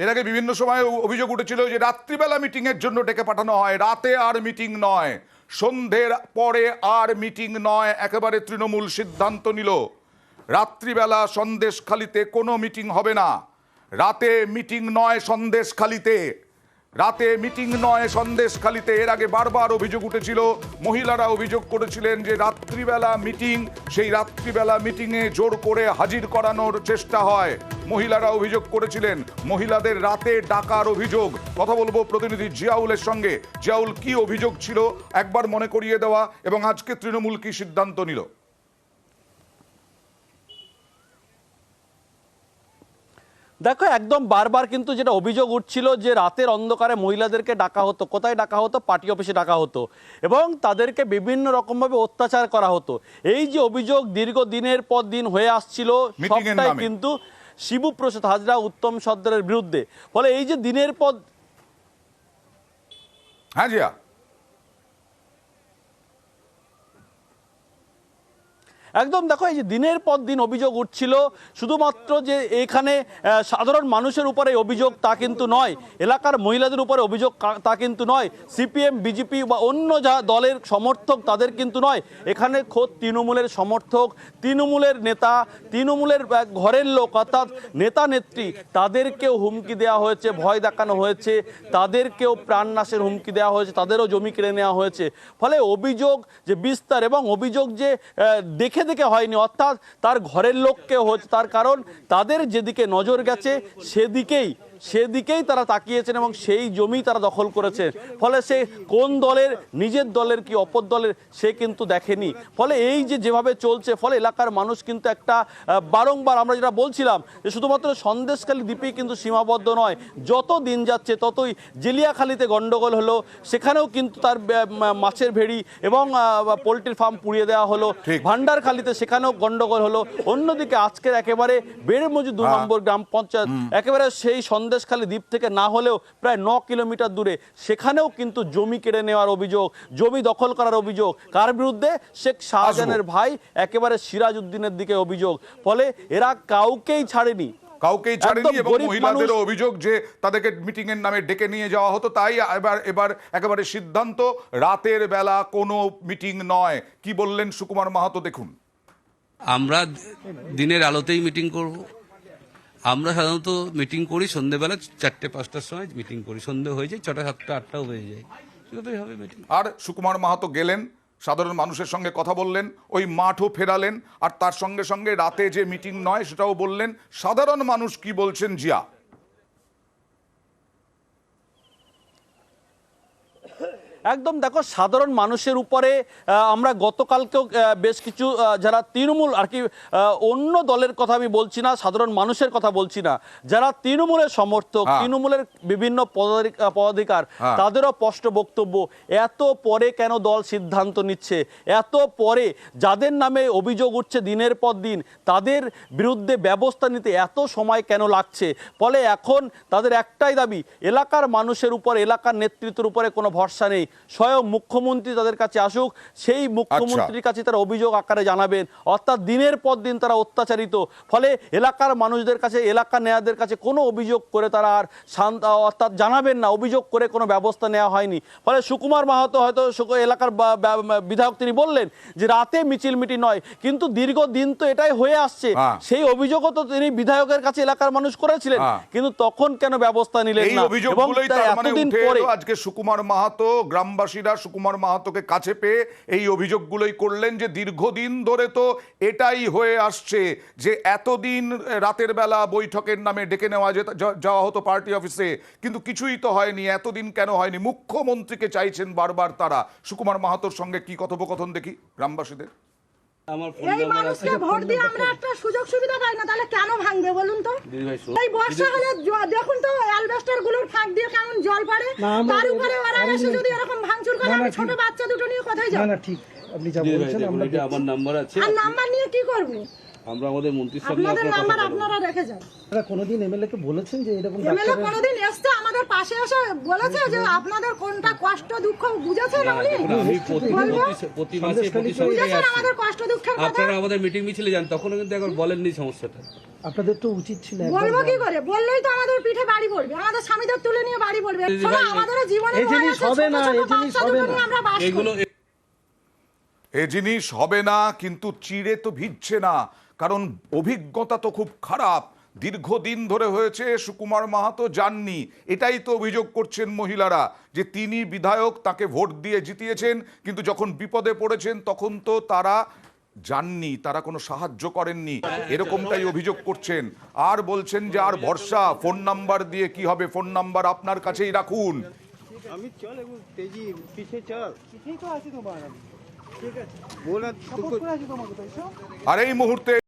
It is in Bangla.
এর আগে বিভিন্ন সময় অভিযোগ উঠেছিল যে রাত্রিবেলা মিটিং এর জন্য ডেকে পাঠানো হয়, রাতে আর মিটিং নয়, সন্ধ্যের পরে আর মিটিং নয়, একেবারে তৃণমূল সিদ্ধান্ত নিল রাত্রিবেলা সন্দেশখালিতে কোনো মিটিং হবে না, রাতে মিটিং নয় সন্দেশখালিতে, রাতে মিটিং নয় সন্দেশখালিতে। এর আগে বারবার অভিযোগ উঠেছিল, মহিলারা অভিযোগ করেছিলেন যে রাত্রিবেলা মিটিং, সেই রাত্রিবেলা মিটিংয়ে জোর করে হাজির করানোর চেষ্টা হয়। মহিলারা অভিযোগ করেছিলেন, মহিলাদের রাতে ডাকার অভিযোগ। কথা বলবো প্রতিনিধি জিয়াউলের সঙ্গে। জিয়াউল, কি অভিযোগ ছিল একবার মনে করিয়ে দেওয়া, এবং আজকে তৃণমূল কি সিদ্ধান্ত নিল? দেখো, একদম বারবার কিন্তু যেটা অভিযোগ উঠছিল যে রাতের অন্ধকারে মহিলাদেরকে ডাকা হতো। কোথায় ডাকা হতো? পার্টি অফিসে ডাকা হতো এবং তাদেরকে বিভিন্ন রকমভাবে অত্যাচার করা হতো। এই যে অভিযোগ দীর্ঘদিনের পর দিন হয়ে আসছিল, সবটাই কিন্তু শিবুপ্রসাদ হাজরা, উত্তম সর্দারের বিরুদ্ধে। ফলে এই যে দিনের পর হ্যাঁ জিয়া, একদম দেখো, এই যে দিনের পর দিন অভিযোগ উঠছিল, শুধুমাত্র যে এখানে সাধারণ মানুষের উপরে অভিযোগ তা কিন্তু নয়, এলাকার মহিলাদের উপরে অভিযোগ তা কিন্তু নয়, সিপিএম, বিজেপি বা অন্য যা দলের সমর্থক তাদের কিন্তু নয়, এখানে খোদ তৃণমূলের সমর্থক, তৃণমূলের নেতা, তৃণমূলের ঘরের লোক অর্থাৎ নেতা নেত্রী, তাদেরকেও হুমকি দেওয়া হয়েছে, ভয় দেখানো হয়েছে, তাদেরকেও প্রাণনাশের হুমকি দেওয়া হয়েছে, তাদেরও জমি কেড়ে নেওয়া হয়েছে। ফলে অভিযোগ যে বিস্তার এবং অভিযোগ যে দেখে দেখে হয়নি, অর্থাৎ তার ঘরের লোককে হচ্ছে, তার কারণ তাদের যেদিকে নজর গেছে সেদিকেই তারা তাকিয়েছেন এবং সেই জমি তারা দখল করেছেন। ফলে সে কোন দলের, নিজের দলের কি অপর দলের, সে কিন্তু দেখেনি। ফলে এই যে যেভাবে চলছে, ফলে এলাকার মানুষ কিন্তু একটা বারংবার আমরা যেটা বলছিলাম যে শুধুমাত্র সন্দেশখালী দ্বীপেই কিন্তু সীমাবদ্ধ নয়, যত দিন যাচ্ছে ততই জেলিয়াখালীতে গন্ডগোল হলো, সেখানেও কিন্তু তার মাছের ভেড়ি এবং পোলট্রির ফার্ম পুড়িয়ে দেওয়া হলো, ভান্ডারখালীতে সেখানেও গন্ডগোল হলো। অন্যদিকে আজকের একেবারে বেড়েমজু 2 নম্বর গ্রাম পঞ্চায়েত, একেবারে সেই সন্দেশখালী দ্বীপ থেকে না হলেও প্রায় 9 কিলোমিটার দূরে, সেখানেও কিন্তু জমি কেড়ে নেওয়ার অভিযোগ, জমি দখল করার অভিযোগ। কার বিরুদ্ধে? শেখ শাহজাহানের ভাই একেবারে সিরাজ উদ্দিনের দিকে অভিযোগ। ফলে এরা কাউকেই ছাড়েনি, এবং মহিলাদের অভিযোগ যে তাদেরকে মিটিং এর নামে ডেকে নিয়ে যাওয়া হতো। তাই এবার একেবারে সিদ্ধান্ত, রাতের বেলা কোনো মিটিং নয়। কি বললেন সুকুমার মাহাতো, দেখুন। আমরা দিনের আলোতেই মিটিং করব। আমরা সাধারণত মিটিং করি সন্ধ্যেবেলা 4টে-5টার সময় মিটিং করি, সন্ধ্যে হয়ে যায় 6টা, 7টা, 8টাও হয়ে যায়, সেটাই হবে মিটিং। আর সুকুমার মাহাতো গেলেন, সাধারণ মানুষের সঙ্গে কথা বললেন, ওই মাঠও ফেরালেন, আর তার সঙ্গে সঙ্গে রাতে যে মিটিং নয় সেটাও বললেন। সাধারণ মানুষ কি বলছেন জিয়া? একদম দেখো, সাধারণ মানুষের উপরে আমরা গতকালকেও বেশ কিছু যারা তৃণমূল আর কি, অন্য দলের কথা আমি বলছি না, সাধারণ মানুষের কথা বলছি না, যারা তৃণমূলের সমর্থক, তৃণমূলের বিভিন্ন পদাধিকার, তাদেরও স্পষ্ট বক্তব্য, এত পরে কেন দল সিদ্ধান্ত নিচ্ছে, এত পরে যাদের নামে অভিযোগ উঠছে দিনের পর দিন, তাদের বিরুদ্ধে ব্যবস্থা নিতে এত সময় কেন লাগছে। ফলে এখন তাদের একটাই দাবি, এলাকার মানুষের উপর, এলাকার নেতৃত্বের উপরে কোনো ভরসা নেই, স্বয়ং মুখ্যমন্ত্রী তাদের কাছে আসুক, সেই মুখ্যমন্ত্রীর কাছে তারা অভিযোগ আকারে জানাবেন। অর্থাৎ দিনের পর দিন তারা অত্যাচারিত। ফলে এলাকার মানুষদের কাছে, এলাকার নেতাদের কাছে কোনো অভিযোগ করে তারা আর অর্থাৎ জানাবেন না, অভিযোগ করে কোনো ব্যবস্থা নেওয়া হয়নি। ফলে সুকুমার মাহাতো হয়তো এলাকার বিধায়ক, তিনি বললেন যে রাতে মিছিল মিটিং নয়, কিন্তু দীর্ঘদিন তো এটাই হয়ে আসছে, সেই অভিযোগও তো তিনি বিধায়কের কাছে এলাকার মানুষ করেছিলেন, কিন্তু তখন কেন ব্যবস্থা নিলেন না? এবং এতদিন পরে আজকে সুকুমার মাহাতো, গ্রামবাসীরা সুকুমার মাহাতোকে কাছে পেয়ে এই অভিযোগগুলোই করলেন যে দীর্ঘদিন ধরে তো এটাই হয়ে আসছে, যে এতদিন রাতের বেলা বৈঠকের নামে ডেকে নেওয়া যাওয়া হতো পার্টি অফিসে, কিন্তু কিছুই তো হয়নি। এতদিন কেন হয়নি? মুখ্যমন্ত্রীকে চাইছেন বারবার তারা। সুকুমার মাহাতোর সঙ্গে কি কথোপকথন দেখি গ্রামবাসীদের। এই মানুষকে ভোট দিয়ে আমরা একটা সুযোগ সুবিধা পাই না, তাহলে কেন ভাঙবে বলুন তো? এই বর্ষা হলে দেখুন তো অ্যালবেস্টার গুলোর ফাঁক দিয়ে কেমন জল পড়ে, তার উপরে ওরা এসে যদি এরকম ভাঙচুর করে, আমি ছোট বাচ্চা দুটো নিয়ে কোথায় যাব? না ঠিক, আপনি যা বলছেন আমরা আমার নাম্বার আছে, আর নাম্বার নিয়ে কি করব? আমরা আমাদের মন্ত্রীর সাথে আপনাদের নাম্বার আপনারা রেখে যান। আপনারা কোনোদিন এমএলএ কে বলেছেন যে এরকম এমএলএ কোনোদিন এসে আমাদের পাশে এসে বলেছে যে আপনাদের কোনটা কষ্ট দুঃখ বুঝেছেন? উনি প্রতি মাসে বুঝেছেন আমাদের কষ্ট দুঃখের কথা। আপনারা আমাদের মিটিং মিছিলে যান, তখনও কিন্তু একবার বলেননি সমস্যাটা। আপনাদের তো উচিত ছিল, বলবো কি করে? বললেই তো আমাদের পিঠে বাড়ি পড়বে। তাদের স্বামীদের তুলে নিয়ে বাড়ি পড়বে। শোনো, আমাদেরও জীবনে এই জিনিস হবে না, এই জিনিস হবে না। আমরা বাস করি। এগুলো এ জিনিস হবে না, কিন্তু চিড়ে তো ভিজছে না, কারণ অভিজ্ঞতা তো খুব খারাপ। দীর্ঘদিন ধরে হয়েছে, সুকুমার মাহাতো যাননি। এটাই তো অভিযোগ করছেন মহিলারা, যে তিনি বিধায়ক, তাকে ভোট দিয়ে জিতিয়েছেন, কিন্তু যখন বিপদে পড়েছেন তখন তো তারা যাননি, তারা কোনো সাহায্য করেননি, এরকমটাই অভিযোগ করছেন। আর বলছেন যে আর ভরসা, ফোন নাম্বার দিয়ে কি হবে, ফোন নাম্বার আপনার কাছেই রাখুন। আমি চল একটু তেজি পিছে চল ঠিক আছে তোমার ঠিক আছে বলা আর এই মুহূর্তে